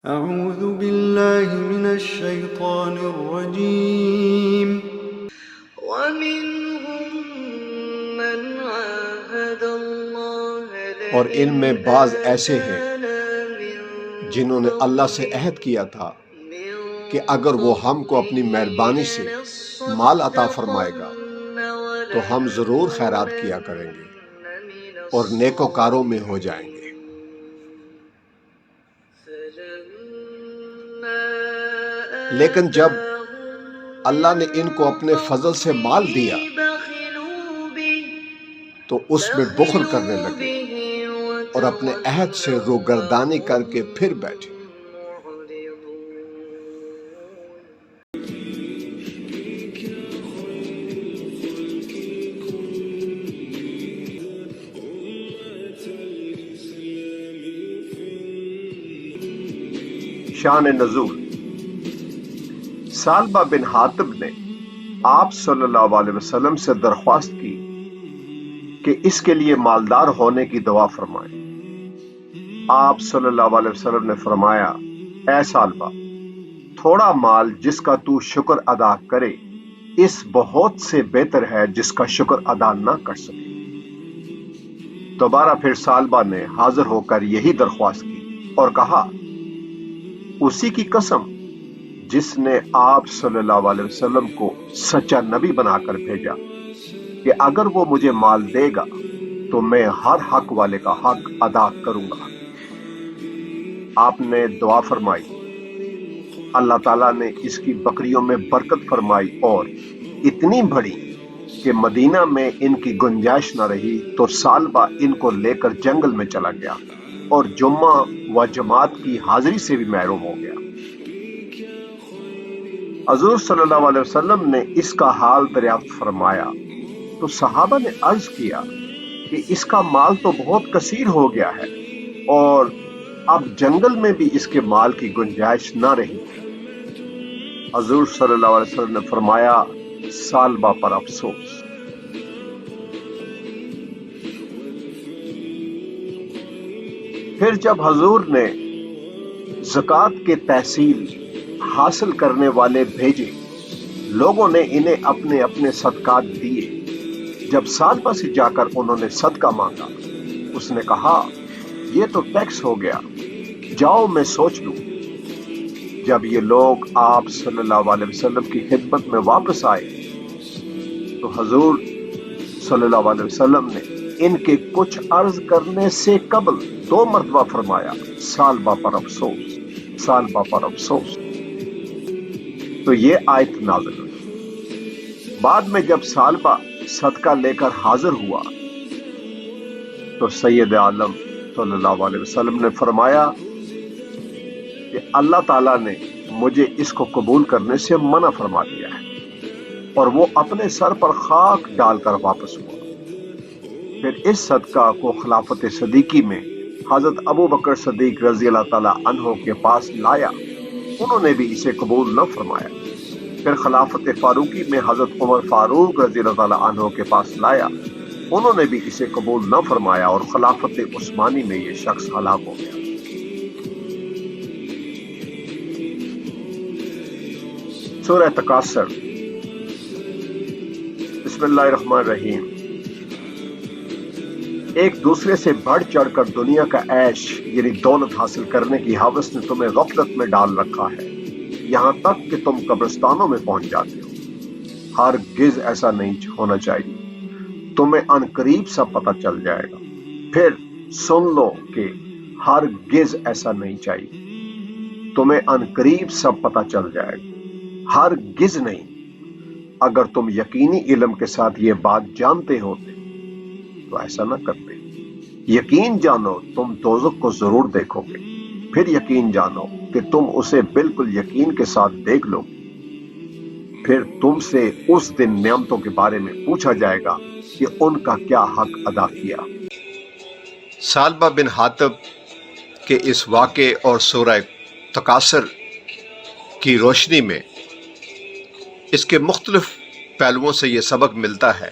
أعوذ بالله من الشيطان الرجيم ومنهم من عاهد الله اور ان میں لئن بعض ایسے ہیں آتانا من جنہوں نے اللہ سے عہد فضله کیا تھا کہ اگر وہ ہم کو اپنی مہربانی سے مال عطا فرمائے گا تو ہم ضرور خیرات کیا کریں گے اور نیکوکاروں میں ہو جائیں گے۔ لیکن جب اللہ نے ان کو اپنے فضل سے مال دیا تو اس میں بخل کرنے لگے اور اپنے عہد سے روگردانی کر کے پھر بیٹھے۔ شان نزول۔ ثعلبہ بن حاطب نے آپ صلی اللہ علیہ وسلم سے درخواست کی کہ اس کے لیے مالدار ہونے کی دعا فرمائیں۔ آپ صلی اللہ علیہ وسلم نے فرمایا، اے ثعلبہ، تھوڑا مال جس کا تو شکر ادا کرے اس بہت سے بہتر ہے جس کا شکر ادا نہ کر سکے۔ دوبارہ پھر ثعلبہ نے حاضر ہو کر یہی درخواست کی اور کہا، اسی کی قسم جس نے آپ صلی اللہ علیہ وسلم کو سچا نبی بنا کر بھیجا کہ اگر وہ مجھے مال دے گا تو میں ہر حق والے کا حق ادا کروں گا۔ آپ نے دعا فرمائی، اللہ تعالیٰ نے اس کی بکریوں میں برکت فرمائی اور اتنی بڑی کہ مدینہ میں ان کی گنجائش نہ رہی تو ثعلبہ ان کو لے کر جنگل میں چلا گیا اور جمعہ و جماعت کی حاضری سے بھی محروم ہو گیا۔ حضور صلی اللہ علیہ وسلم نے اس کا حال دریافت فرمایا تو صحابہ نے عرض کیا کہ اس کا مال تو بہت کثیر ہو گیا ہے اور اب جنگل میں بھی اس کے مال کی گنجائش نہ رہی۔ حضور صلی اللہ علیہ وسلم نے فرمایا، ثعلبہ پر افسوس۔ پھر جب حضور نے زکوٰۃ کے تحصیل حاصل کرنے والے بھیجے، لوگوں نے انہیں اپنے اپنے صدقات دیے۔ جب ثعلبہ سے جا کر انہوں نے صدقہ مانگا، اس نے کہا، یہ تو ٹیکس ہو گیا، جاؤ میں سوچ لوں۔ جب یہ لوگ آپ صلی اللہ علیہ وسلم کی خدمت میں واپس آئے تو حضور صلی اللہ علیہ وسلم نے ان کے کچھ عرض کرنے سے قبل 2 مرتبہ فرمایا، ثعلبہ پر افسوس، ثعلبہ پر افسوس۔ تو یہ آیت نازل ہوئی۔ بعد میں جب ثعلبہ صدقہ لے کر حاضر ہوا تو سید عالم صلی اللہ علیہ وسلم نے فرمایا کہ اللہ تعالیٰ نے مجھے اس کو قبول کرنے سے منع فرما دیا ہے، اور وہ اپنے سر پر خاک ڈال کر واپس ہوا۔ پھر اس صدقہ کو خلافت صدیقی میں حضرت ابو بکر صدیق رضی اللہ تعالیٰ عنہ کے پاس لایا، انہوں نے بھی اسے قبول نہ فرمایا۔ پھر خلافت فاروقی میں حضرت عمر فاروق رضی اللہ تعالیٰ عنہ کے پاس لایا، انہوں نے بھی اسے قبول نہ فرمایا، اور خلافت عثمانی میں یہ شخص ہلاک ہو گیا۔ سورہ تکاثر۔ بسم اللہ الرحمن الرحیم۔ ایک دوسرے سے بڑھ چڑھ کر دنیا کا عیش یعنی دولت حاصل کرنے کی ہوس نے تمہیں غفلت میں ڈال رکھا ہے، یہاں تک کہ تم قبرستانوں میں پہنچ جاتے ہو۔ ہرگز ایسا نہیں ہونا چاہیے، تمہیں ان قریب سا پتہ چل جائے گا۔ پھر سن لو کہ ہرگز ایسا نہیں چاہیے، تمہیں ان قریب سا پتہ چل جائے گا، ہرگز نہیں۔ اگر تم یقینی علم کے ساتھ یہ بات جانتے ہوتے تو ایسا نہ کرتے۔ یقین جانو تم دوزخ کو ضرور دیکھو گے، پھر یقین جانو کہ تم اسے بالکل یقین کے ساتھ دیکھ لو گے۔ پھر تم سے اس دن نعمتوں کے بارے میں پوچھا جائے گا کہ ان کا کیا حق ادا کیا۔ ثعلبہ بن حاطب کے اس واقعے اور سورہ تکاثر کی روشنی میں اس کے مختلف پہلوؤں سے یہ سبق ملتا ہے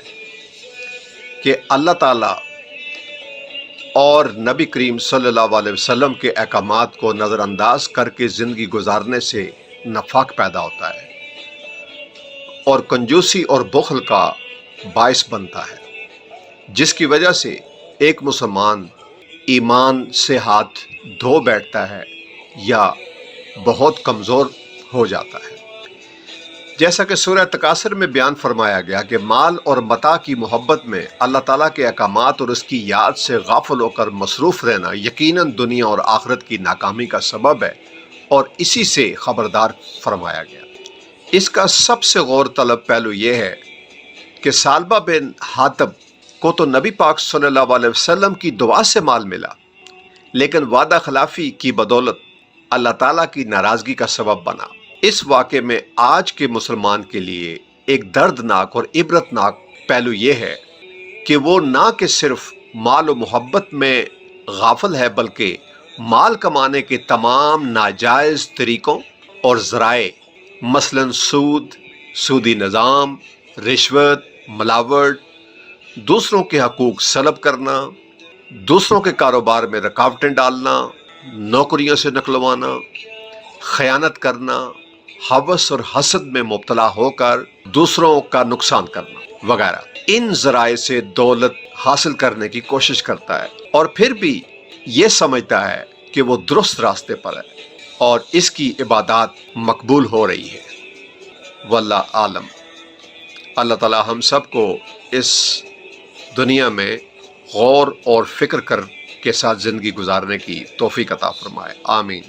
کہ اللہ تعالیٰ اور نبی کریم صلی اللہ علیہ وسلم کے احکامات کو نظر انداز کر کے زندگی گزارنے سے نفاق پیدا ہوتا ہے اور کنجوسی اور بخل کا باعث بنتا ہے، جس کی وجہ سے ایک مسلمان ایمان سے ہاتھ دھو بیٹھتا ہے یا بہت کمزور ہو جاتا ہے۔ جیسا کہ سورہ تکاثر میں بیان فرمایا گیا کہ مال اور متاع کی محبت میں اللہ تعالیٰ کے احکامات اور اس کی یاد سے غافل ہو کر مصروف رہنا یقیناً دنیا اور آخرت کی ناکامی کا سبب ہے، اور اسی سے خبردار فرمایا گیا۔ اس کا سب سے غور طلب پہلو یہ ہے کہ ثعلبہ بن حاطب کو تو نبی پاک صلی اللہ علیہ وسلم کی دعا سے مال ملا، لیکن وعدہ خلافی کی بدولت اللہ تعالیٰ کی ناراضگی کا سبب بنا۔ اس واقعے میں آج کے مسلمان کے لیے ایک دردناک اور عبرتناک پہلو یہ ہے کہ وہ نہ کہ صرف مال و محبت میں غافل ہے، بلکہ مال کمانے کے تمام ناجائز طریقوں اور ذرائع مثلاً سود، سودی نظام، رشوت، ملاوٹ، دوسروں کے حقوق سلب کرنا، دوسروں کے کاروبار میں رکاوٹیں ڈالنا، نوکریوں سے نکلوانا، خیانت کرنا، ہوس اور حسد میں مبتلا ہو کر دوسروں کا نقصان کرنا وغیرہ، ان ذرائع سے دولت حاصل کرنے کی کوشش کرتا ہے اور پھر بھی یہ سمجھتا ہے کہ وہ درست راستے پر ہے اور اس کی عبادات مقبول ہو رہی ہے۔ واللہ عالم۔ اللہ تعالی ہم سب کو اس دنیا میں غور اور فکر کر کے ساتھ زندگی گزارنے کی توفیق عطا فرمائے، آمین۔